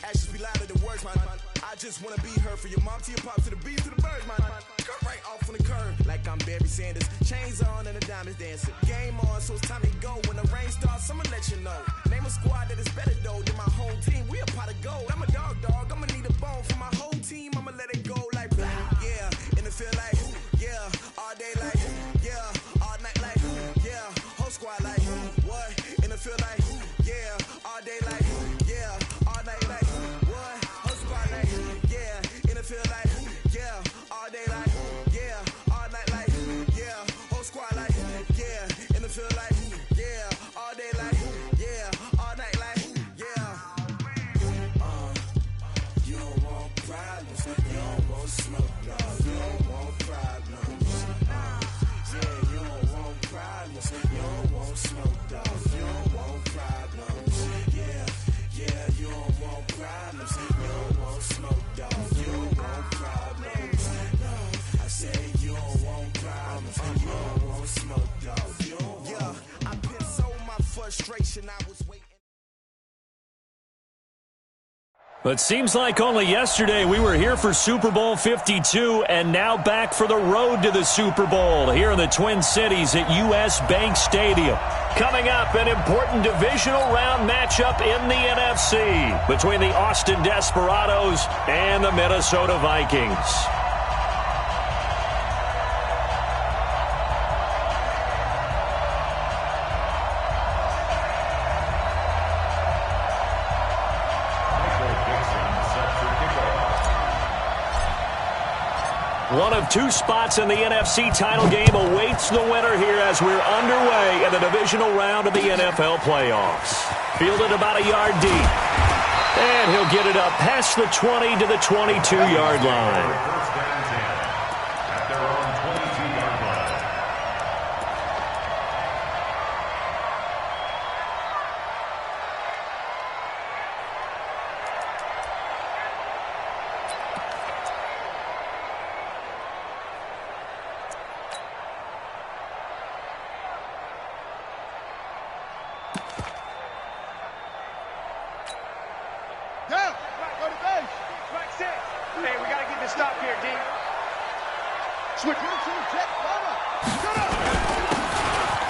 Actions be louder than words, man. I just wanna be heard from your mom to your pop to the beat to the birds, man. Cut right off on the curb, like I'm Barry Sanders. Chains on and the diamonds dancing. Game on, so it's time to go. When the rain starts, I'ma let you know. Name a squad that is better though than my whole team. We a pot of gold. I'm a dog. I'ma need a bone for my whole team. I'ma let it go like yeah. In the field like yeah. All day like yeah. All night like yeah. Whole squad like what? In the field like yeah. All day like yeah. All night like what? Whole squad like yeah. In the field like yeah. All day like yeah. All night like yeah. Whole squad like yeah. In the field like yeah. All day like yeah. All night like yeah. You don't want problems. You don't want smoke, no. You don't want problems. Yeah, you don't want problems. You don't want smoke, dog. You don't want problems. Yeah, you don't want problems. You don't want smoke, dog. You don't want problems. No, I say you don't want problems. You don't want smoke, dog. You don't want. Yeah, I put so my frustration. I was waiting. But seems like only yesterday we were here for Super Bowl 52 and now back for the road to the Super Bowl here in the Twin Cities at US Bank Stadium. Coming up, an important divisional round matchup in the NFC between the Austin Desperados and the Minnesota Vikings. One of two spots in the NFC title game awaits the winner here as we're underway in the divisional round of the NFL playoffs. Fielded about a yard deep. And he'll get it up past the 20 to the 22-yard line.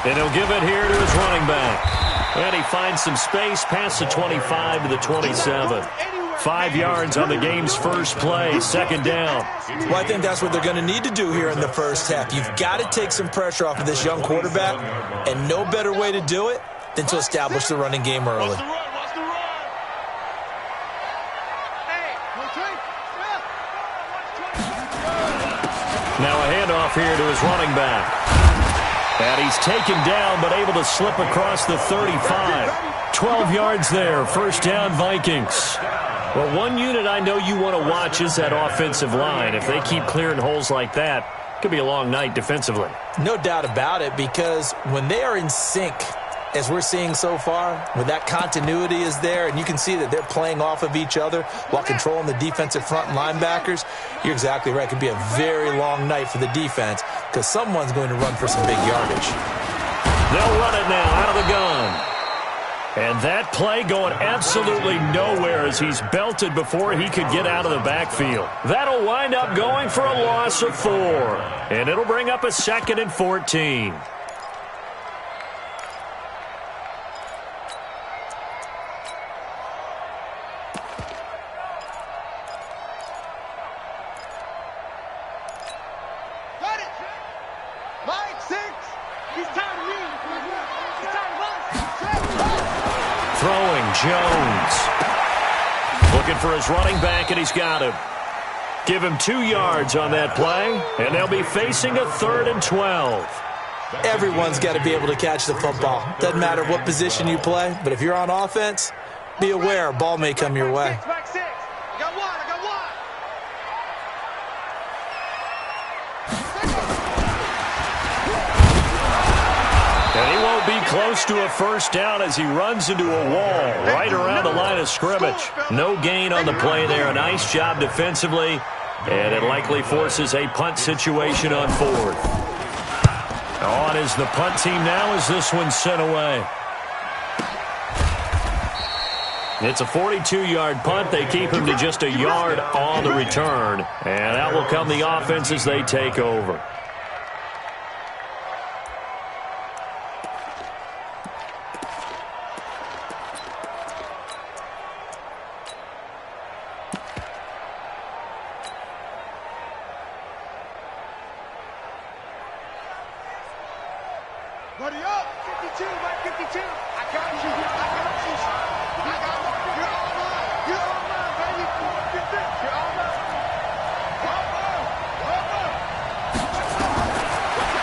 And he'll give it here to his running back. And he finds some space past the 25 to the 27. 5 yards on the game's first play, second down. Well, I think that's what they're going to need to do here in the first half. You've got to take some pressure off of this young quarterback, and no better way to do it than to establish the running game early. Now a handoff here to his running back. And he's taken down, but able to slip across the 35. 12 yards there, first down Vikings. Well, one unit I know you want to watch is that offensive line. If they keep clearing holes like that, it could be a long night defensively. No doubt about it, because when they are in sync, as we're seeing so far, when that continuity is there, and you can see that they're playing off of each other while controlling the defensive front linebackers, you're exactly right. It could be a very long night for the defense because someone's going to run for some big yardage. They'll run it now out of the gun. And that play going absolutely nowhere as he's belted before he could get out of the backfield. That'll wind up going for a loss of 4. And it'll bring up a 2nd and 14. Jones looking for his running back, and he's got him. Give him 2 yards on that play, and they'll be facing a 3rd and 12. Everyone's got to be able to catch the football. Doesn't matter what position you play, but if you're on offense, be aware a ball may come your way. And he won't be close to a first down as he runs into a wall right around the line of scrimmage. No gain on the play there. A nice job defensively. And it likely forces a punt situation on 4th. On is the punt team now as this one's sent away. It's a 42-yard punt. They keep him to just a yard on the return. And out will come the offense as they take over. Buddy up! 52, right? 52. I got you. I got you. You're all mine. You're all mine, baby. You're all mine.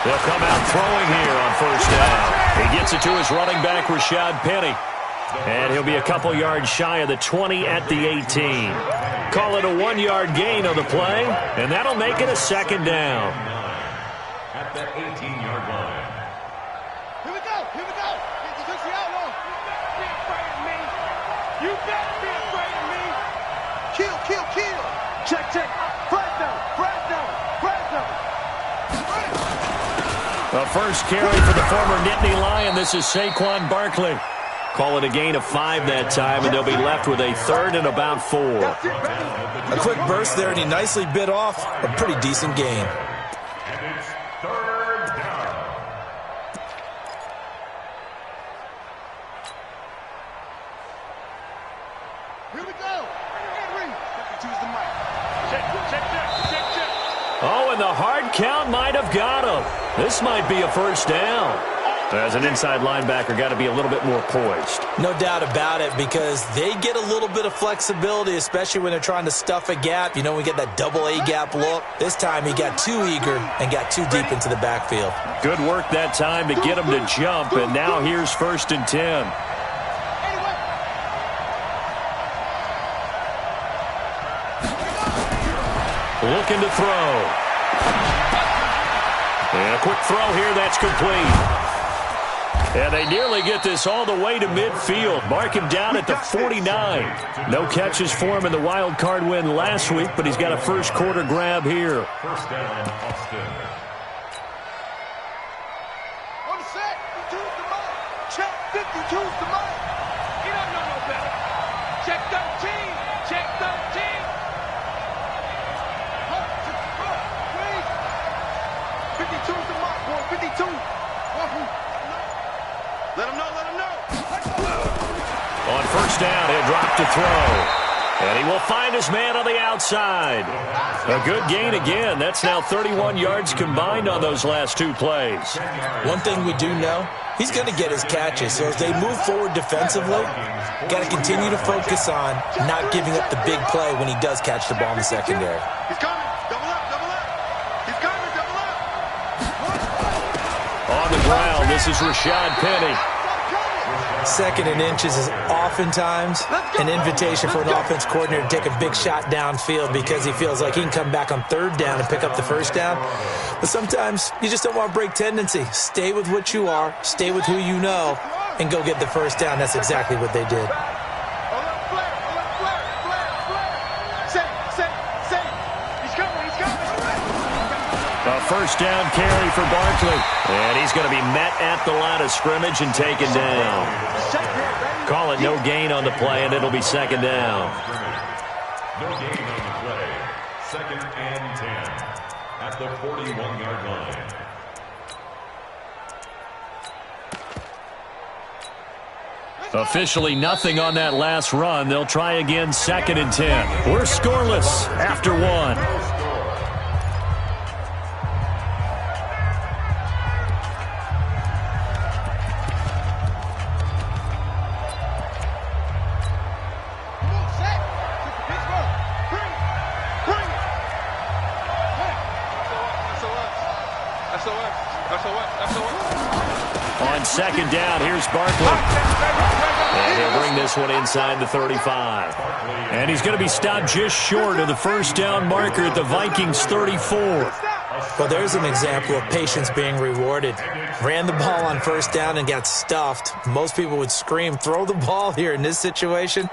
They'll come out throwing here on first down. He gets it to his running back, Rashad Penny. And he'll be a couple yards shy of the 20 at the 18. Call it a 1-yard gain on the play, and that'll make it a second down. At the 18-yard line. Here we go. Here we go. You took the outlaw. You better be afraid of me. Kill, kill, kill. Check, check. Fresno, Fresno, Fresno. The first carry for the former Nittany Lion. This is Saquon Barkley. Call it a gain of 5 that time, and they'll be left with a third and about 4. A quick burst there, and he nicely bit off a pretty decent gain. And it's third down. Here we go. Henry. Choose the mic. Check, check, check, check, check. Oh, and the hard count might have got him. This might be a first down. As an inside linebacker, got to be a little bit more poised. No doubt about it, because they get a little bit of flexibility, especially when they're trying to stuff a gap. You know, we get that double A gap look. This time he got too eager and got too deep into the backfield. Good work that time to get him to jump, and now here's 1st and 10. Looking to throw. And a quick throw here, that's complete. And they nearly get this all the way to midfield. Mark him down at the 49. No catches for him in the wild card win last week, but he's got a first quarter grab here. First down, Austin. On the set, 52's the mic. Check, 52's the mic. He don't know no better. Check 13. Check 13. 52's the mic, boy. 52. Let him know, let him know. On first down, he'll drop to throw. And he will find his man on the outside. A good gain again. That's now 31 yards combined on those last 2 plays. One thing we do know, he's going to get his catches. So as they move forward defensively, got to continue to focus on not giving up the big play when he does catch the ball in the secondary. He's coming. Double up, double up. He's coming, double up. On the ground, this is Rashad Penny. 2nd and inches is oftentimes an invitation for an offense coordinator to take a big shot downfield because he feels like he can come back on 3rd down and pick up the first down. But sometimes you just don't want to break tendency. Stay with what you are, stay with who you know, and go get the first down. That's exactly what they did. A first down carry for Barkley. And he's going to be met at the line of scrimmage and taken down. Call it no gain on the play, and it'll be 2nd down. No gain on the play. 2nd and 10 at the 41-yard line. Officially nothing on that last run. They'll try again 2nd and 10. We're scoreless after 1. On 2nd down, here's Barkley. And he'll bring this one inside the 35. And he's going to be stopped just short of the first down marker at the Vikings 34. Well, there's an example of patience being rewarded. Ran the ball on first down and got stuffed. Most people would scream, throw the ball here. In this situation,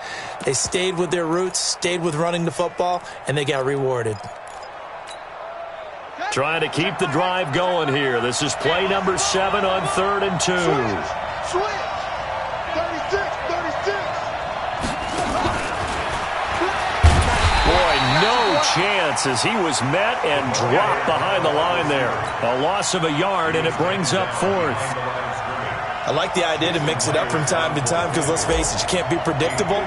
they stayed with their roots, stayed with running the football, and they got rewarded. Trying to keep the drive going here. This is play number 7 on 3rd and 2. Switch. 36, 36. chance as he was met and dropped behind the line there. A loss of a yard, and it brings up fourth. I like the idea to mix it up from time to time because, let's face it, you can't be predictable.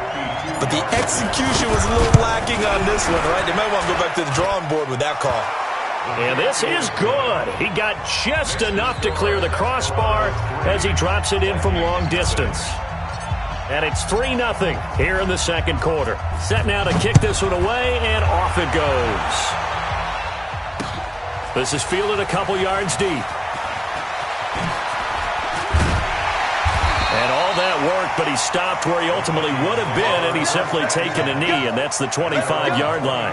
But the execution was a little lacking on this one, right? They might want to go back to the drawing board with that call. And this is good. He got just enough to clear the crossbar as he drops it in from long distance. And it's 3-0 here in the second quarter. Set now to kick this one away, and off it goes. This is fielded a couple yards deep. And all that work, but he stopped where he ultimately would have been, and he's simply taken a knee, and that's the 25-yard line.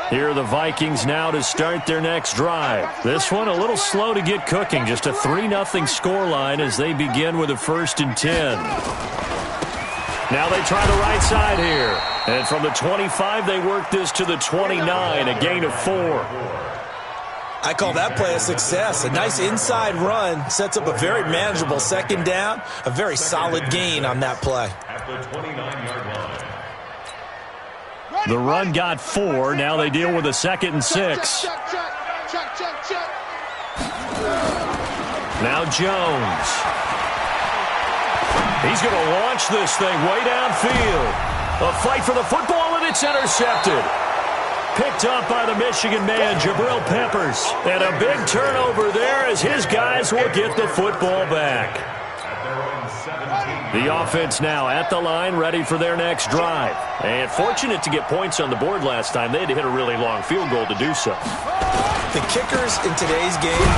Here are the Vikings now to start their next drive. This one a little slow to get cooking. Just a 3-0 scoreline as they begin with a 1st and 10. Now they try the right side here. And from the 25, they work this to the 29, a gain of 4. I call that play a success. A nice inside run sets up a very manageable second down. A very solid gain on that play. At the 29-yard line. The run got 4. Now they deal with a 2nd and 6. Now Jones. He's going to launch this thing way downfield. A fight for the football, and it's intercepted. Picked up by the Michigan man, Jabril Peppers. And a big turnover there as his guys will get the football back. The offense now at the line, ready for their next drive. And fortunate to get points on the board last time. They had to hit a really long field goal to do so. The kickers in today's game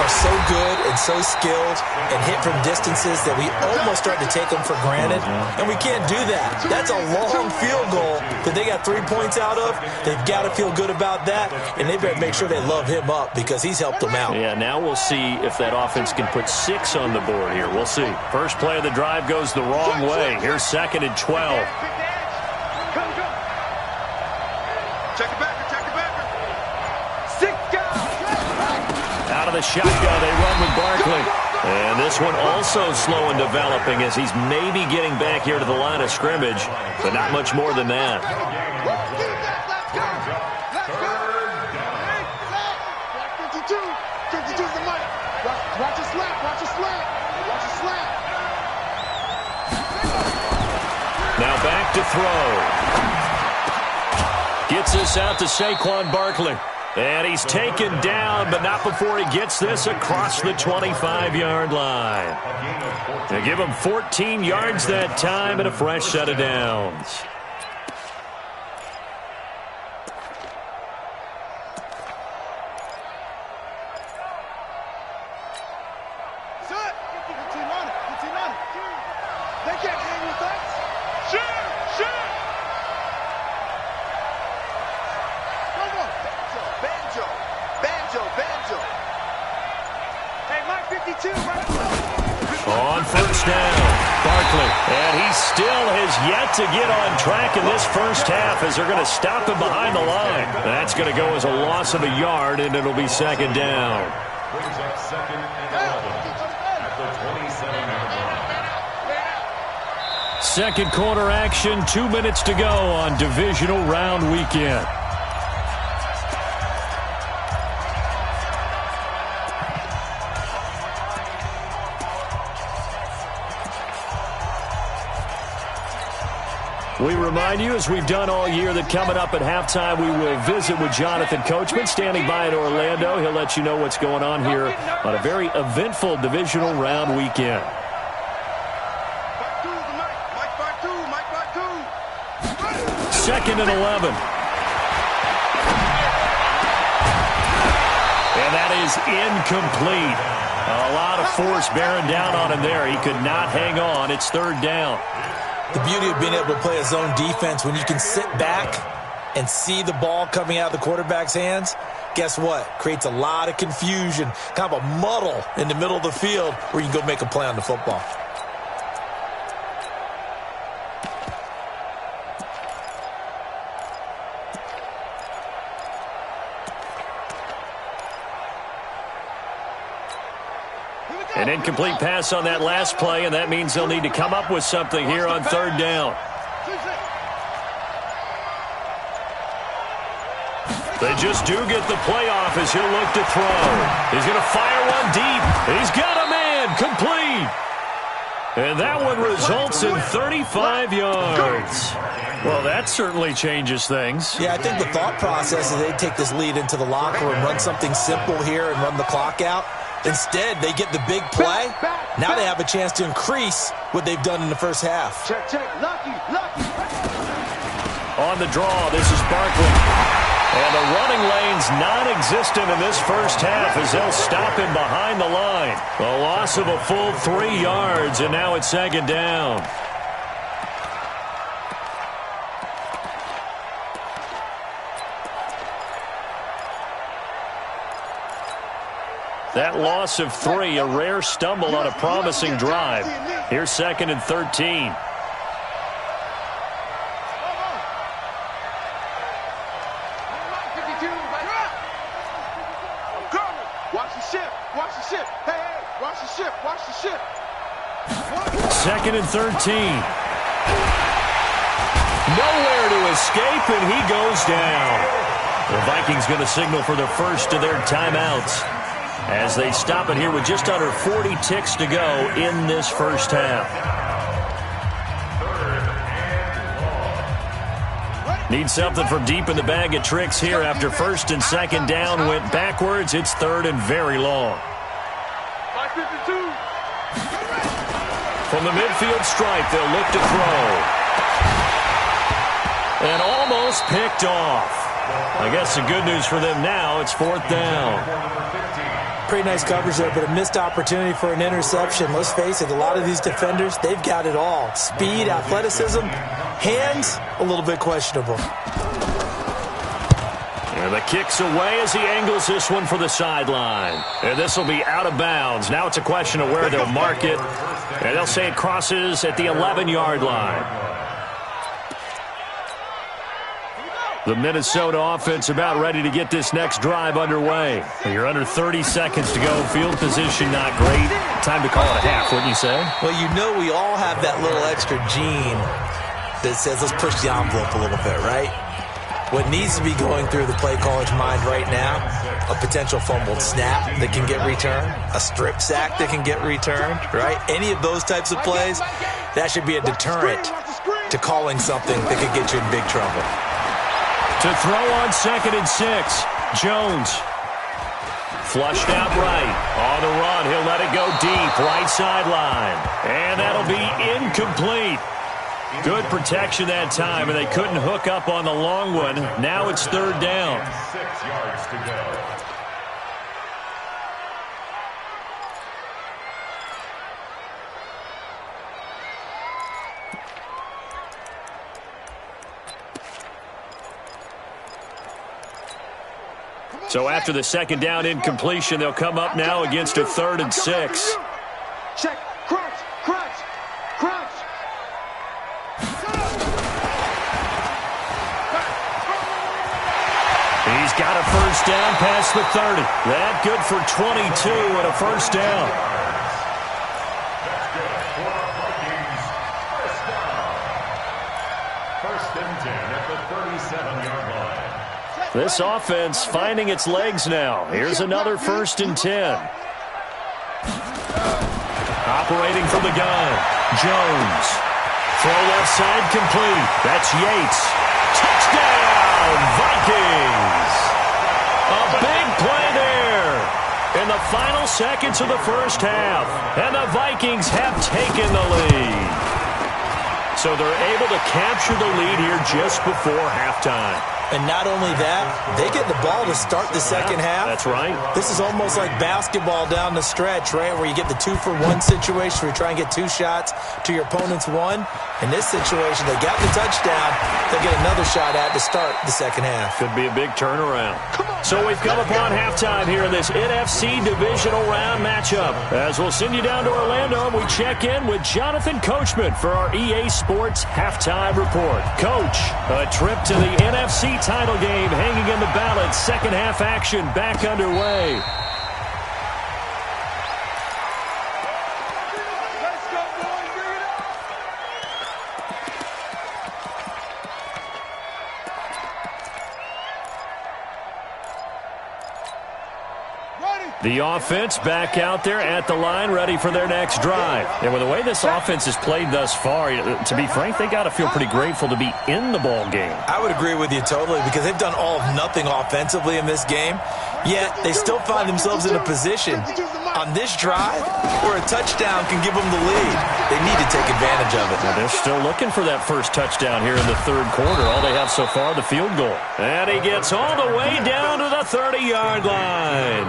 are so good and so skilled and hit from distances that we almost start to take them for granted, and we can't do that. That's a long field goal that they got 3 points out of. They've got to feel good about that, and they better make sure they love him up because he's helped them out. Yeah, now we'll see if that offense can put 6 on the board here. We'll see. First play of the drive goes the wrong way. Here's 2nd and 12. Check it back. Out of the shotgun, they run with Barkley. And this one also slow in developing as he's maybe getting back here to the line of scrimmage, but not much more than that. Now back to throw. Gets this out to Saquon Barkley. And he's taken down, but not before he gets this across the 25-yard line. They give him 14 yards that time and a fresh set of downs. They can't hang with us. Shoot! Banjo. Hey, Mike 52, right? On first down, Barkley. And he still has yet to get on track in this first half as they're going to stop him behind the line. That's going to go as a loss of a yard, and it'll be 2nd down. Brings up 2nd and 11 at the 27-yard line. Second quarter action, 2 minutes to go on divisional round weekend. We remind you, as we've done all year, that coming up at halftime, we will visit with Jonathan Coachman, standing by in Orlando. He'll let you know what's going on here on a very eventful divisional round weekend. Second and 11. And that is incomplete. A lot of force bearing down on him there. He could not hang on. It's 3rd down. The beauty of being able to play a zone defense, when you can sit back and see the ball coming out of the quarterback's hands, guess what? Creates a lot of confusion, kind of a muddle in the middle of the field where you can go make a play on the football. An incomplete pass on that last play, and that means they'll need to come up with something here on third down. They just do get the play off as he'll look to throw. He's going to fire one deep. He's got a man complete. And that one results in 35 yards. Well, that certainly changes things. Yeah, I think the thought process is they take this lead into the locker room, run something simple here and run the clock out. Instead, they get the big play. Now they have a chance to increase what they've done in the first half. Check. Lucky. On the draw, this is Barkley. And the running lane's non-existent in this first half as they'll stop him behind the line. A loss of a full 3 yards, and now it's second down. That loss of 3, a rare stumble on a promising drive. Here's second and 13. Watch the ship. Second and 13. Nowhere to escape, and he goes down. The Vikings going to signal for the first of their timeouts as they stop it here with just under 40 ticks to go in this first half. Need something from deep in the bag of tricks here after first and second down went backwards. It's third and very long. From the midfield stripe, they'll look to throw. And almost picked off. I guess the good news for them now, it's fourth down. Pretty nice coverage there, but a missed opportunity for an interception. Let's face it, a lot of these defenders, they've got it all. Speed, athleticism, hands, a little bit questionable. And the kick's away as he angles this one for the sideline. And this will be out of bounds. Now it's a question of where they'll mark it. And they'll say it crosses at the 11-yard line. The Minnesota offense about ready to get this next drive underway. You're under 30 seconds to go. Field position not great. Time to call it a half, wouldn't you say? Well, you know we all have that little extra gene that says let's push the envelope a little bit, right? What needs to be going through the play caller's mind right now, a potential fumbled snap that can get returned, a strip sack that can get returned, right? Any of those types of plays, that should be a deterrent to calling something that could get you in big trouble. To throw on second and 6, Jones. Flushed out right. On the run, he'll let it go deep, right sideline. And that'll be incomplete. Good protection that time, and they couldn't hook up on the long one. Now it's third down. 6 yards to go. So after the second down incompletion, they'll come up now against a third and 6. Check. Crunch. He's got a first down past the 30. That good for 22 and a first down. That's good for our Vikings. First down. First and 10 at the 37-yard line. This offense finding its legs now. Here's another first and 10. Operating from the gun, Jones. Throw left side complete. That's Yates. Touchdown, Vikings! A big play there in the final seconds of the first half. And the Vikings have taken the lead. So they're able to capture the lead here just before halftime. And not only that, they get the ball to start the second half. That's right. This is almost like basketball down the stretch, right, where you get the 2-for-1 situation where you try and get 2 shots to your opponent's 1. In this situation, they got the touchdown. They'll get another shot at to start the second half. Could be a big turnaround. So we've come upon halftime here in this NFC divisional round matchup. As we'll send you down to Orlando, and we check in with Jonathan Coachman for our EA Sports Halftime Report. Coach, a trip to the NFC title game hanging in the balance. Second half action back underway. The offense back out there at the line, ready for their next drive. And with the way this offense has played thus far, to be frank, they got to feel pretty grateful to be in the ball game. I would agree with you totally because they've done all of nothing offensively in this game, yet they still find themselves in a position on this drive where a touchdown can give them the lead. They need to take advantage of it. Now they're still looking for that first touchdown here in the third quarter. All they have so far, the field goal. And he gets all the way down to the 30-yard line.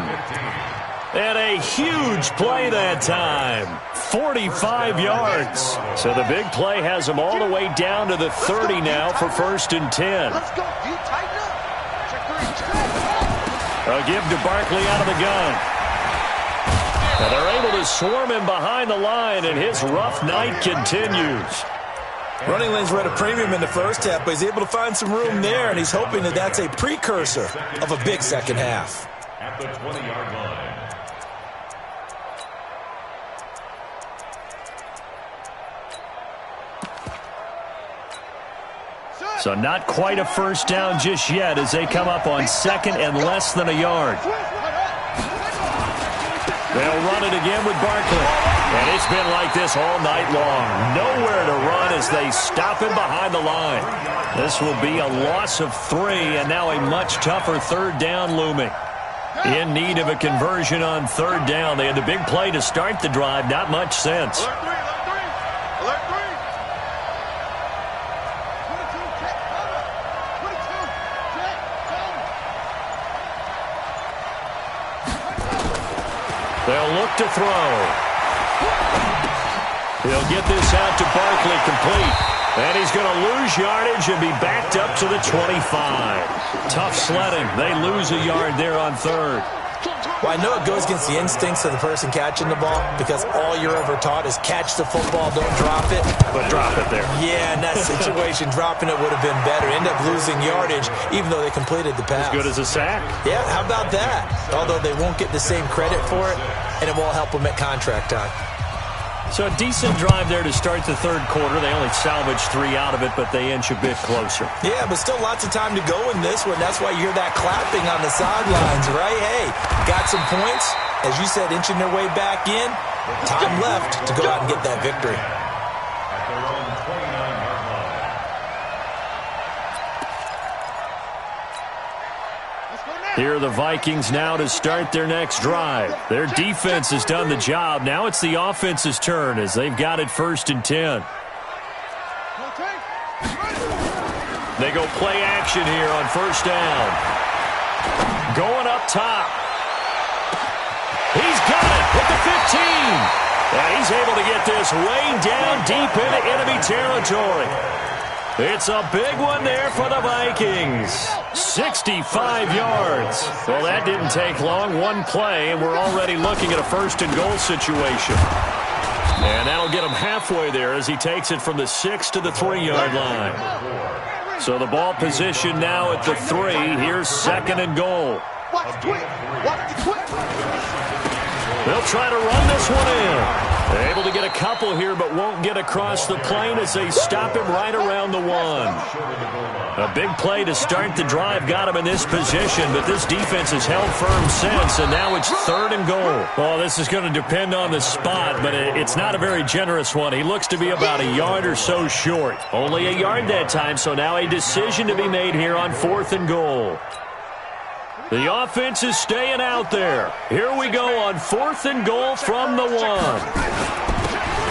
And a huge play that time. 45 yards. So the big play has him all the way down to the 30 now for 1st and 10. Let's go. Do you tighten up? Check 3. A give to Barkley out of the gun. And they're able to swarm him behind the line, and his rough night continues. Running lanes were at a premium in the first half, but he's able to find some room there, and he's hoping that that's a precursor of a big second half. At the 20-yard line. So not quite a first down just yet as they come up on 2nd and less than a yard. They'll run it again with Barkley. And it's been like this all night long. Nowhere to run as they stop him behind the line. This will be a loss of 3, and now a much tougher 3rd down looming. In need of a conversion on 3rd down. They had the big play to start the drive. Not much sense. Alert 3. Alert 3. They'll look to throw. He'll get this out to Barkley complete. And he's going to lose yardage and be backed up to the 25. Tough sledding. They lose a yard there on 3rd. Well, I know it goes against the instincts of the person catching the ball because all you're ever taught is catch the football, don't drop it. But drop it there. Yeah, in that situation, dropping it would have been better. End up losing yardage even though they completed the pass. As good as a sack. Yeah, how about that? Although they won't get the same credit for it, and it won't help them at contract time. So a decent drive there to start the 3rd quarter. They only salvaged 3 out of it, but they inch a bit closer. Yeah, but still lots of time to go in this one. That's why you hear that clapping on the sidelines, right? Hey, got some points. As you said, inching their way back in. Time left to go out and get that victory. At their own 29-yard line. Here are the Vikings now to start their next drive. Their defense has done the job. Now it's the offense's turn as they've got it 1st and 10. They go play action here on 1st down. Going up top. He's got it at the 15. And he's able to get this way down deep into enemy territory. It's a big one there for the Vikings. 65 yards. Well, that didn't take long. One play, and we're already looking at a 1st and goal situation. And that'll get him halfway there as he takes it from the 6 to the 3-yard line. So the ball position now at the 3. Here's 2nd and goal. They'll try to run this one in. They're able to get a couple here, but won't get across the plane as they stop him right around the 1. A big play to start the drive got him in this position, but this defense has held firm since, and now it's 3rd and goal. Well, this is going to depend on the spot, but it's not a very generous one. He looks to be about a yard or so short. Only a yard that time, so now a decision to be made here on 4th and goal. The offense is staying out there. Here we go on 4th and goal from the 1.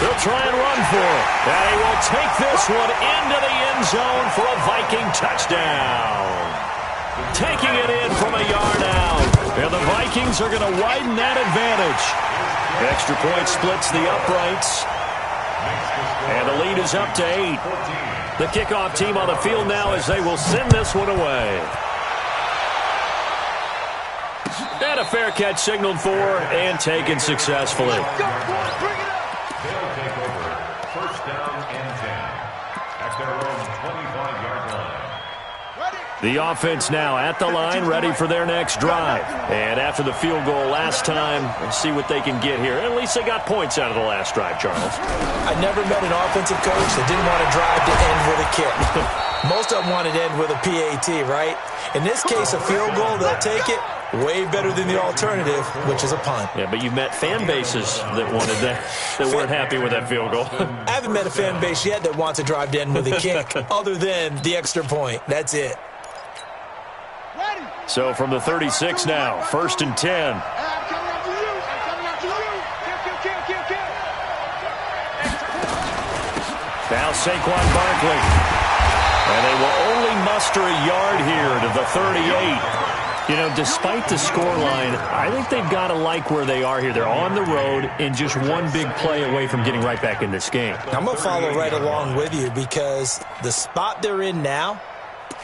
They'll try and run for it. And he will take this one into the end zone for a Viking touchdown. Taking it in from a yard out. And the Vikings are going to widen that advantage. Extra point splits the uprights. And the lead is up to 8. The kickoff team on the field now as they will send this one away. And a fair catch signaled for and taken successfully. They'll take over 1st down and 10 at their own 25-yard line. The offense now at the line, ready for their next drive. And after the field goal last time, let's see what they can get here. At least they got points out of the last drive, Charles. I never met an offensive coach that didn't want to drive to end with a kick. Most of them wanted to end with a PAT, right? In this case, a field goal, they'll take it. way better than the alternative, which is a punt. Yeah, but you met fan bases that wanted that weren't happy with that field goal. I haven't met a fan base yet that wants to drive in with a kick other than the extra point. That's it. So from the 36 now, 1st and 10. Now Saquon Barkley. And they will only muster a yard here to the 38. You know, despite the scoreline, I think they've got to like where they are here. They're on the road and just one big play away from getting right back in this game. I'm going to follow right along with you because the spot they're in now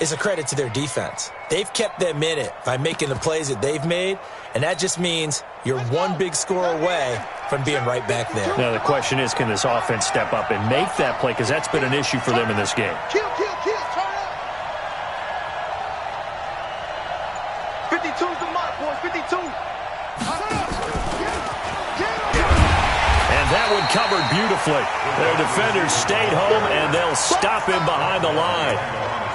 is a credit to their defense. They've kept them in it by making the plays that they've made, and that just means you're one big score away from being right back there. Now the question is, can this offense step up and make that play? Because that's been an issue for them in this game. Kill, turn up. 52's the mark, boys, 52. And that one covered beautifully. Their defenders stayed home, and they'll stop him behind the line.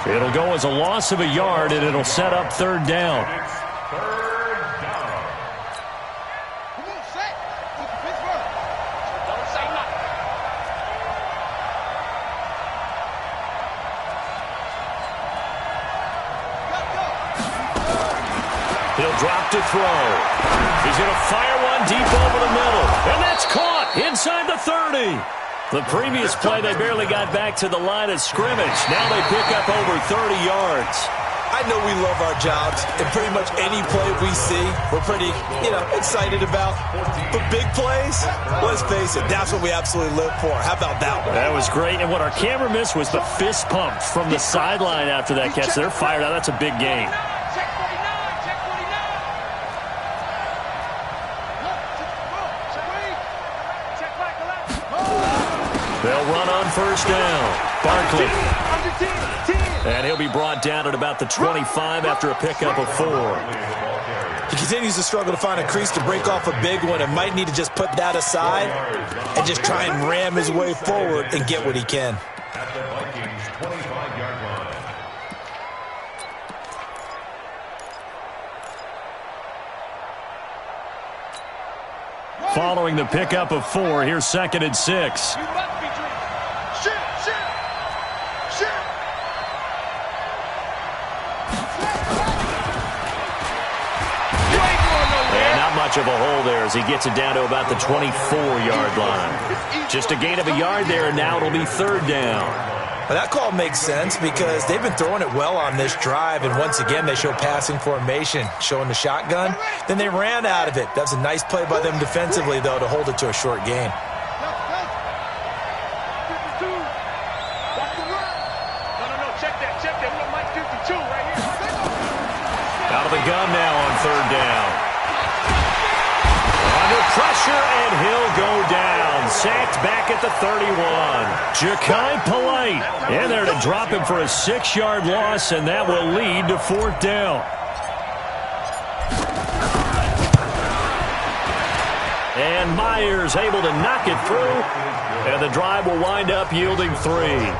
It'll go as a loss of a yard, and it'll set up 3rd down. He'll drop to throw. He's going to fire one deep over the middle. And that's caught inside the 30. The previous play, they barely got back to the line of scrimmage. Now they pick up over 30 yards. I know we love our jobs, and pretty much any play we see, we're pretty, excited about. But big plays, let's face it, that's what we absolutely live for. How about that one? That was great, and what our camera missed was the fist pump from the sideline after that catch. They're fired out. That's a big gain. They'll run on 1st down. Barkley. And he'll be brought down at about the 25 after a pickup of 4. He continues to struggle to find a crease to break off a big one and might need to just put that aside and just try and ram his way forward and get what he can. At the Vikings' 25-yard line. Following the pickup of 4, here's 2nd and 6. Much of a hole there as he gets it down to about the 24-yard line. Just a gain of a yard there, and now it'll be 3rd down. Well, that call makes sense because they've been throwing it well on this drive, and once again they show passing formation, showing the shotgun. Then they ran out of it. That's a nice play by them defensively, though, to hold it to a short gain. Out of the gun now on 3rd down. Pressure, and he'll go down. Sacked back at the 31. Ja'Kai Polite in there to drop him for a 6-yard loss, and that will lead to 4th down. And Myers able to knock it through, and the drive will wind up yielding 3.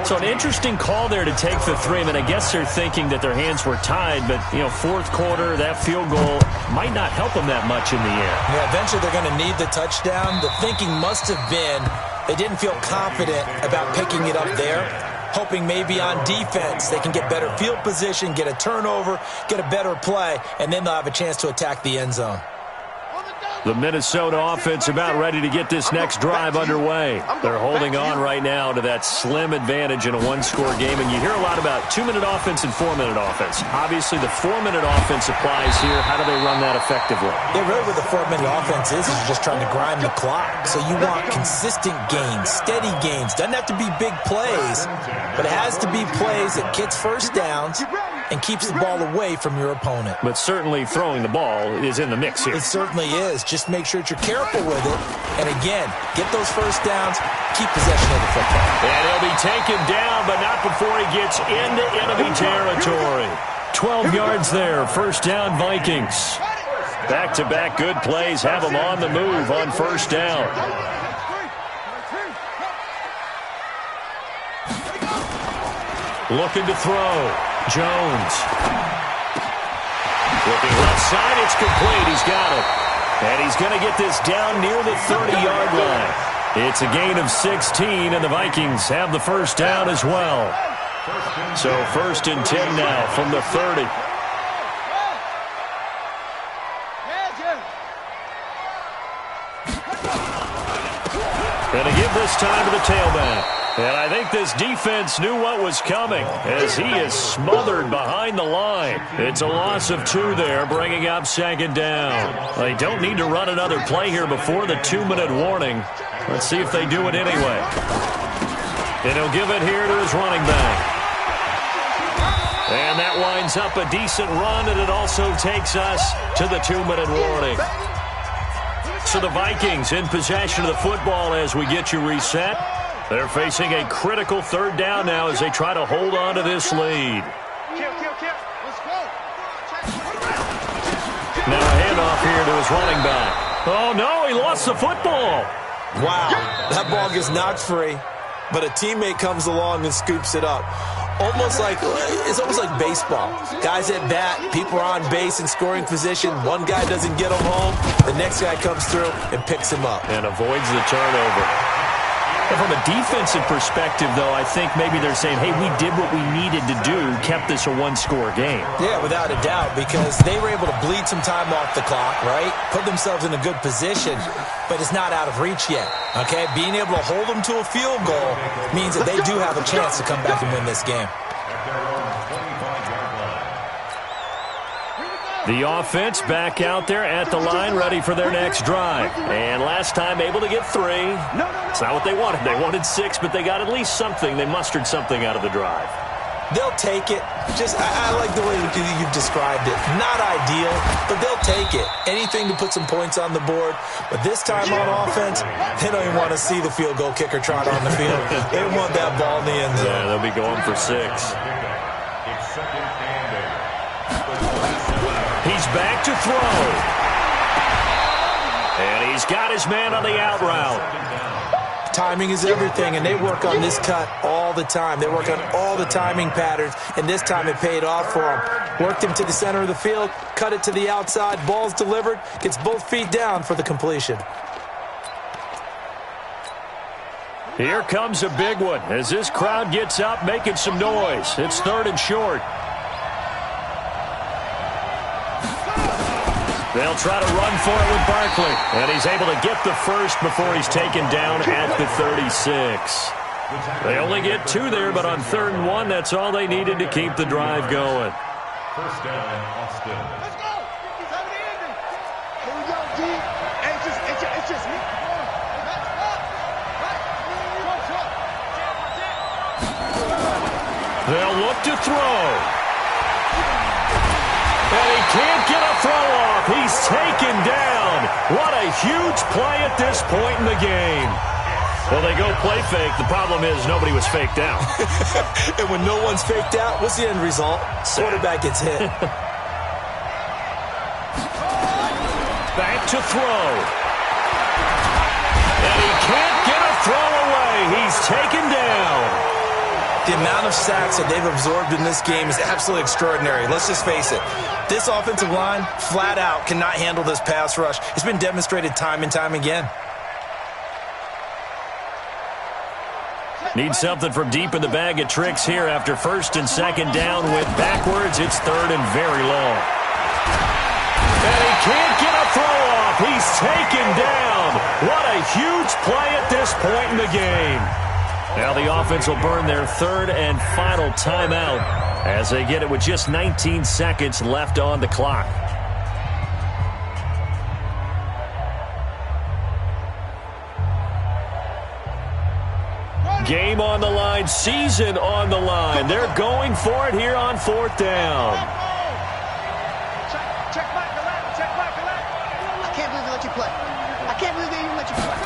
So an interesting call there to take the 3. I mean, I guess they're thinking that their hands were tied, but, 4th quarter, that field goal might not help them that much in the air. Yeah, eventually they're going to need the touchdown. The thinking must have been they didn't feel confident about picking it up there, hoping maybe on defense they can get better field position, get a turnover, get a better play, and then they'll have a chance to attack the end zone. The Minnesota offense about ready to get this next drive underway. They're holding on right now to that slim advantage in a 1-score game, and you hear a lot about 2-minute offense and 4-minute offense. Obviously, the 4-minute offense applies here. How do they run that effectively? Yeah, really what the 4-minute offense is you're just trying to grind the clock. So you want consistent gains, steady gains. Doesn't have to be big plays, but it has to be plays that gets 1st downs and keeps the ball away from your opponent. But certainly throwing the ball is in the mix here. It certainly is. Just make sure that you're careful with it. And again, get those 1st downs, keep possession of the football. And he'll be taken down, but not before he gets into enemy territory. 12 yards there, 1st down Vikings. Back-to-back good plays have them on the move on 1st down. Looking to throw. Jones. Looking left side, it's complete. He's got it. And he's going to get this down near the 30-yard line. It's a gain of 16, and the Vikings have the first down as well. So 1st and 10 now from the 30. Going to give this time to the tailback. And I think this defense knew what was coming as he is smothered behind the line. It's a loss of 2 there, bringing up 2nd down. They don't need to run another play here before the 2-minute warning. Let's see if they do it anyway. And he'll give it here to his running back. And that winds up a decent run, and it also takes us to the 2-minute warning. So the Vikings in possession of the football as we get you reset. They're facing a critical 3rd down now as they try to hold on to this lead. Now a handoff here to his running back. Oh, no, he lost the football. Wow, that ball gets knocked free, but a teammate comes along and scoops it up. It's almost like baseball. Guys at bat, people are on base in scoring position. One guy doesn't get him home. The next guy comes through and picks him up. And avoids the turnover. And from a defensive perspective, though, I think maybe they're saying, hey, we did what we needed to do, kept this a 1-score game. Yeah, without a doubt, because they were able to bleed some time off the clock, right? Put themselves in a good position, but it's not out of reach yet, okay? Being able to hold them to a field goal means that they do have a chance to come back and win this game. The offense back out there at the line, ready for their next drive. And last time able to get 3. It's not what they wanted. They wanted 6, but they got at least something. They mustered something out of the drive. They'll take it. I like the way you've described it. Not ideal, but they'll take it. Anything to put some points on the board. But this time on offense, they don't even want to see the field goal kicker trot on the field. They want that ball in the end zone. Yeah, they'll be going for 6. He's back to throw. And he's got his man on the out route. Timing is everything, and they work on this cut all the time. They work on all the timing patterns, and this time it paid off for them. Worked him to the center of the field, cut it to the outside, ball's delivered, gets both feet down for the completion. Here comes a big one as this crowd gets up making some noise. It's 3rd and short. They'll try to run for it with Barkley. And he's able to get the first before he's taken down at the 36. They only get 2 there, but on 3rd and 1, that's all they needed to keep the drive going. First down, Austin. Let's go. Here we go, G. Hey, it's just me. They'll look to throw. And he can't get a throw off. He's taken down. What a huge play at this point in the game. Well, they go play fake. The problem is nobody was faked out. And when no one's faked out, what's the end result? Quarterback gets hit. Back to throw. And he can't get a throw away. He's taken down. The amount of sacks that they've absorbed in this game is absolutely extraordinary. Let's just face it. This offensive line, flat out, cannot handle this pass rush. It's been demonstrated time and time again. Need something from deep in the bag of tricks here after 1st and 2nd down. Went backwards. It's 3rd and very long. And he can't get a throw off. He's taken down. What a huge play at this point in the game. Now the offense will burn their 3rd and final timeout as they get it with just 19 seconds left on the clock. Game on the line, season on the line. They're going for it here on 4th down. Check back the left. I can't believe they let you play. I can't believe they even let you play.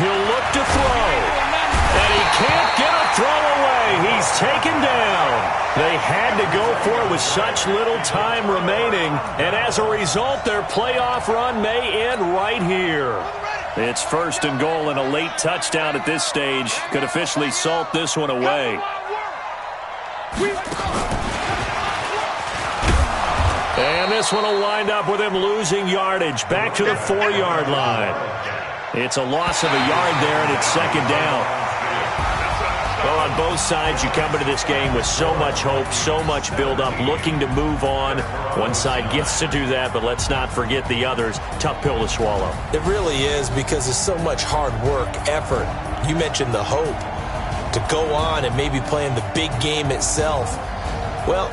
He'll look to throw. And he can't get a throw away. He's taken down. They had to go for it with such little time remaining. And as a result, their playoff run may end right here. It's 1st and goal, and a late touchdown at this stage could officially salt this one away. And this one will wind up with him losing yardage back to the 4-yard line. It's a loss of a yard there, and it's second down. Well, on both sides, you come into this game with so much hope, so much build-up, looking to move on. One side gets to do that, but let's not forget the others. Tough pill to swallow. It really is, because there's so much hard work, effort. You mentioned the hope to go on and maybe play in the big game itself. Well,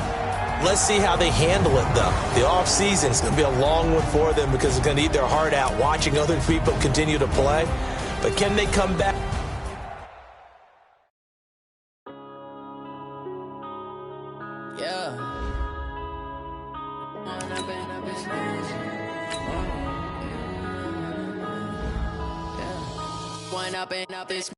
let's see how they handle it, though. The offseason is going to be a long one for them because they're going to eat their heart out watching other people continue to play. But can they come back? Yeah. One up and up this